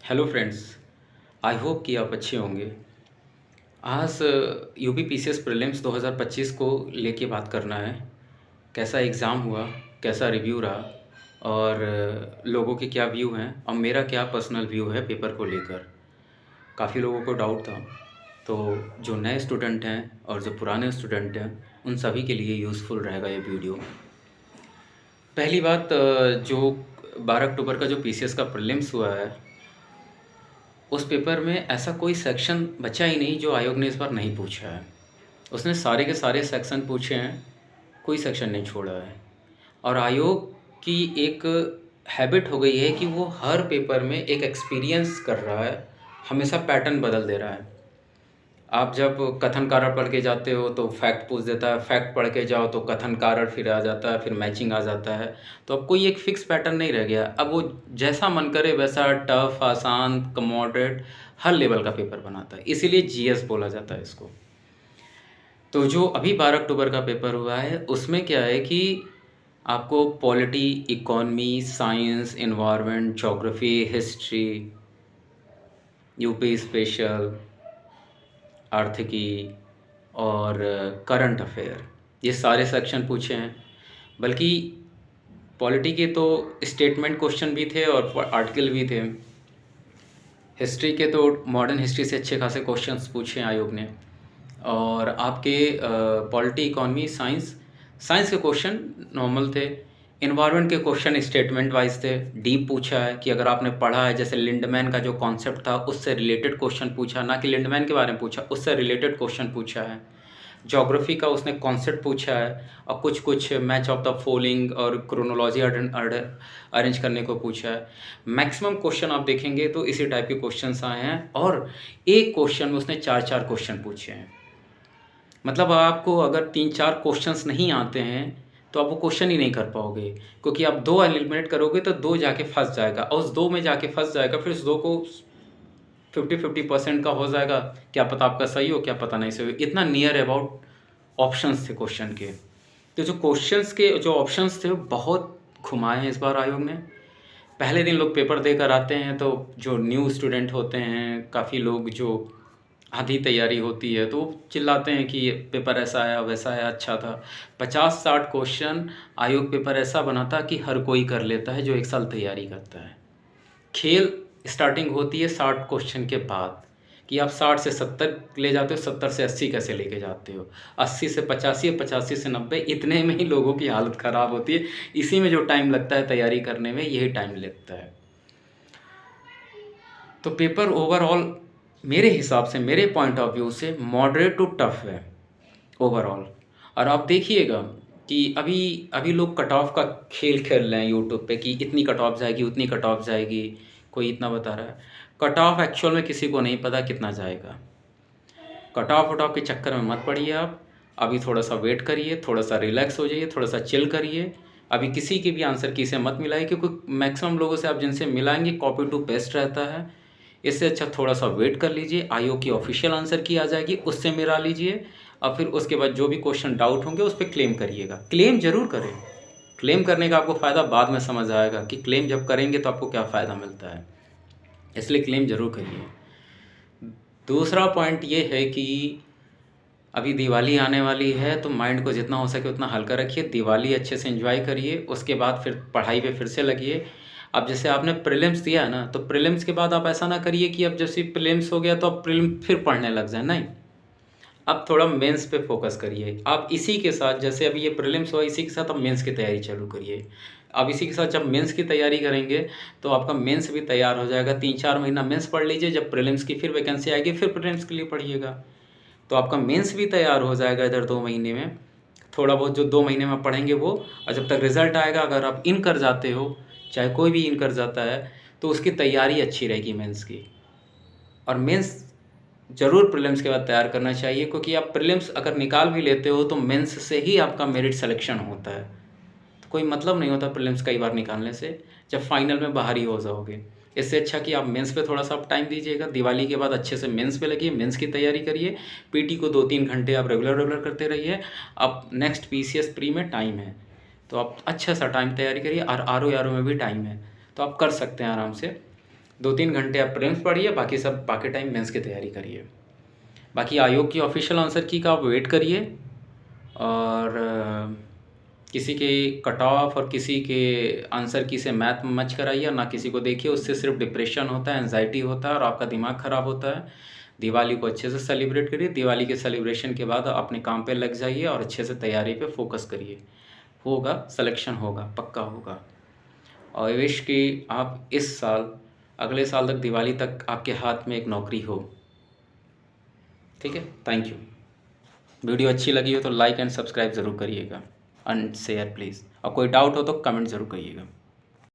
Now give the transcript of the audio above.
Hello friends. I hope कि आप अच्छे होंगे। आज यूपी पीसीएस प्रीलिम्स 2025 को लेके बात करना है। कैसा एग्ज़ाम हुआ, कैसा रिव्यू रहा और लोगों के क्या व्यू हैं और मेरा क्या पर्सनल व्यू है पेपर को लेकर। काफ़ी लोगों को डाउट था, तो जो नए स्टूडेंट हैं और जो पुराने स्टूडेंट हैं उन सभी के लिए यूज़फुल रहेगा ये वीडियो। पहली बात, जो 12 अक्टूबर का जो पीसीएस का प्रीलिम्स हुआ है, उस पेपर में ऐसा कोई सेक्शन बचा ही नहीं जो आयोग ने इस बार नहीं पूछा है। उसने सारे के सारे सेक्शन पूछे हैं, कोई सेक्शन नहीं छोड़ा है। और आयोग की एक हैबिट हो गई है कि वो हर पेपर में एक एक्सपीरियंस कर रहा है, हमेशा पैटर्न बदल दे रहा है। आप जब कथन कारण पढ़ के जाते हो तो फैक्ट पूछ देता है, फैक्ट पढ़ के जाओ तो कथन कारण फिर आ जाता है, फिर मैचिंग आ जाता है। तो अब कोई एक फिक्स पैटर्न नहीं रह गया। अब वो जैसा मन करे वैसा टफ, आसान, मॉडरेट हर लेवल का पेपर बनाता है। इसीलिए जीएस बोला जाता है इसको। तो जो अभी 12 अक्टूबर का पेपर हुआ है उसमें क्या है कि आपको polity, economy, science, environment, geography, history, UP special, आर्थिकी और करंट अफेयर, ये सारे सेक्शन पूछे हैं। बल्कि पॉलिटी के तो स्टेटमेंट क्वेश्चन भी थे और आर्टिकल भी थे। हिस्ट्री के तो मॉडर्न हिस्ट्री से अच्छे खासे क्वेश्चंस पूछे हैं आयोग ने। और आपके पॉलिटी, इकोनॉमी, साइंस के क्वेश्चन नॉर्मल थे। एनवायरनमेंट के क्वेश्चन स्टेटमेंट वाइज थे। डीप पूछा है कि अगर आपने पढ़ा है, जैसे लिंडमैन का जो कॉन्सेप्ट था उससे रिलेटेड क्वेश्चन पूछा, ना कि लिंडमैन के बारे में पूछा, उससे रिलेटेड क्वेश्चन पूछा है। ज्योग्राफी का उसने कॉन्सेप्ट पूछा है और कुछ मैच ऑफ द फॉलोइंग और क्रोनोलॉजी अरेंज करने को पूछा है। मैक्सिमम क्वेश्चन आप देखेंगे तो इसी टाइप के क्वेश्चंस आए हैं और एक क्वेश्चन में उसने 4-4 क्वेश्चन पूछे हैं। मतलब आपको अगर 3-4 क्वेश्चंस नहीं आते हैं तो आप वो क्वेश्चन ही नहीं कर पाओगे, क्योंकि आप 2 एलिमिनेट करोगे तो 2 जाके फंस जाएगा और उस 2 में जाके फंस जाएगा, फिर उस 2 को 50-50% का हो जाएगा। क्या पता आपका सही हो, क्या पता नहीं सही हो। इतना नियर अबाउट ऑप्शंस थे क्वेश्चन के। तो जो क्वेश्चंस के जो ऑप्शंस थे वो बहुत घुमाए हैं इस बार आयोग ने। पहले दिन लोग पेपर देकर आते हैं तो जो न्यू स्टूडेंट होते हैं, काफ़ी लोग जो आधी तैयारी होती है तो चिल्लाते हैं कि ये पेपर ऐसा आया, वैसा आया, अच्छा था। 50-60 क्वेश्चन आयोग पेपर ऐसा बनाता कि हर कोई कर लेता है जो 1 साल तैयारी करता है। खेल स्टार्टिंग होती है 60 क्वेश्चन के बाद, कि आप 60 से 70 ले जाते हो, 70 से 80 कैसे लेके जाते हो, 80 से 85, 85 से 90, इतने में ही लोगों की हालत ख़राब होती है। इसी में जो टाइम लगता है तैयारी करने में, यही टाइम लगता है। तो पेपर ओवरऑल मेरे हिसाब से, मेरे पॉइंट ऑफ व्यू से मॉडरेट टू टफ है ओवरऑल। और आप देखिएगा कि अभी अभी लोग कट ऑफ का खेल खेल रहे हैं यूट्यूब पे कि इतनी कट ऑफ जाएगी, उतनी कट ऑफ जाएगी, कोई इतना बता रहा है। कट ऑफ एक्चुअल में किसी को नहीं पता कितना जाएगा। कट ऑफ वट ऑफ के चक्कर में मत पड़िए आप। अभी थोड़ा सा वेट करिए, थोड़ा सा रिलैक्स हो जाइए, थोड़ा सा चिल करिए। अभी किसी की भी आंसर की से मत मिलाइए, क्योंकि मैक्सिमम लोगों से आप जिनसे मिलाएंगे कॉपी टू पेस्ट रहता है। इससे अच्छा थोड़ा सा वेट कर लीजिए, आयोग की ऑफिशियल आंसर की आ जाएगी, उससे मिला लीजिए। और फिर उसके बाद जो भी क्वेश्चन डाउट होंगे उस पर क्लेम करिएगा। क्लेम ज़रूर करें। क्लेम करने का आपको फ़ायदा बाद में समझ आएगा कि क्लेम जब करेंगे तो आपको क्या फ़ायदा मिलता है, इसलिए क्लेम ज़रूर करिए। दूसरा पॉइंट ये है कि अभी दिवाली आने वाली है तो माइंड को जितना हो सके उतना हल्का रखिए। दिवाली अच्छे से एंजॉय करिए, उसके बाद फिर पढ़ाई पे फिर से लगिए। अब जैसे आपने प्रीलिम्स दिया है ना, तो प्रीलिम्स के बाद आप ऐसा ना करिए कि अब जैसे प्रीलिम्स हो गया तो अब प्रीलिम फिर पढ़ने लग जाए, नहीं। अब थोड़ा मेंस पे फोकस करिए। आप इसी के साथ, जैसे अभी ये प्रीलिम्स हुआ, इसी के साथ आप मेंस की तैयारी चालू करिए। अब इसी के साथ जब मेंस की तैयारी करेंगे तो आपका मेंस भी तैयार हो जाएगा। 3-4 महीना मेंस पढ़ लीजिए, जब प्रीलिम्स की फिर वैकेंसी आएगी फिर प्रीलिम्स के लिए पढ़िएगा, तो आपका मेंस भी तैयार हो जाएगा इधर 2 महीने में। थोड़ा बहुत जो 2 महीने में पढ़ेंगे वो, और जब तक रिज़ल्ट आएगा, अगर आप इन कर जाते हो, चाहे कोई भी इन कर जाता है, तो उसकी तैयारी अच्छी रहेगी मेंस की। और मेंस ज़रूर प्रीलिम्स के बाद तैयार करना चाहिए, क्योंकि आप प्रीलिम्स अगर निकाल भी लेते हो तो मेंस से ही आपका मेरिट सिलेक्शन होता है। तो कोई मतलब नहीं होता प्रीलिम्स कई बार निकालने से, जब फाइनल में बाहर ही हो जाओगे। इससे अच्छा कि आप मेंस पे थोड़ा सा आप टाइम दीजिएगा। दिवाली के बाद अच्छे से मेंस पे लगिए, मेंस की तैयारी करिए। पीटी को 2-3 घंटे आप रेगुलर करते रहिए। अब नेक्स्ट पीसीएस प्री में टाइम है, तो आप अच्छा सा टाइम तैयारी करिए। और आरओ में भी टाइम है, तो आप कर सकते हैं आराम से। 2-3 घंटे आप प्रीलिम्स पढ़िए, बाकी टाइम मेंस की तैयारी करिए। बाकी आयोग की ऑफिशियल आंसर की का आप वेट करिए, और किसी के कट ऑफ और किसी के आंसर की से मैथ मच कराइए, ना किसी को देखिए, उससे सिर्फ डिप्रेशन होता है, एंजाइटी होता है और आपका दिमाग ख़राब होता है। दिवाली को अच्छे से सेलिब्रेट करिए, दिवाली के सेलिब्रेशन के बाद अपने काम पे लग जाइए और अच्छे से तैयारी पे फोकस करिए। होगा, सिलेक्शन होगा, पक्का होगा। और आई विश कि आप इस साल, अगले साल तक, दिवाली तक आपके हाथ में एक नौकरी हो। ठीक है, थैंक यू। वीडियो अच्छी लगी हो तो लाइक एंड सब्सक्राइब ज़रूर करिएगा, एंड शेयर प्लीज़। और कोई डाउट हो तो कमेंट ज़रूर करिएगा।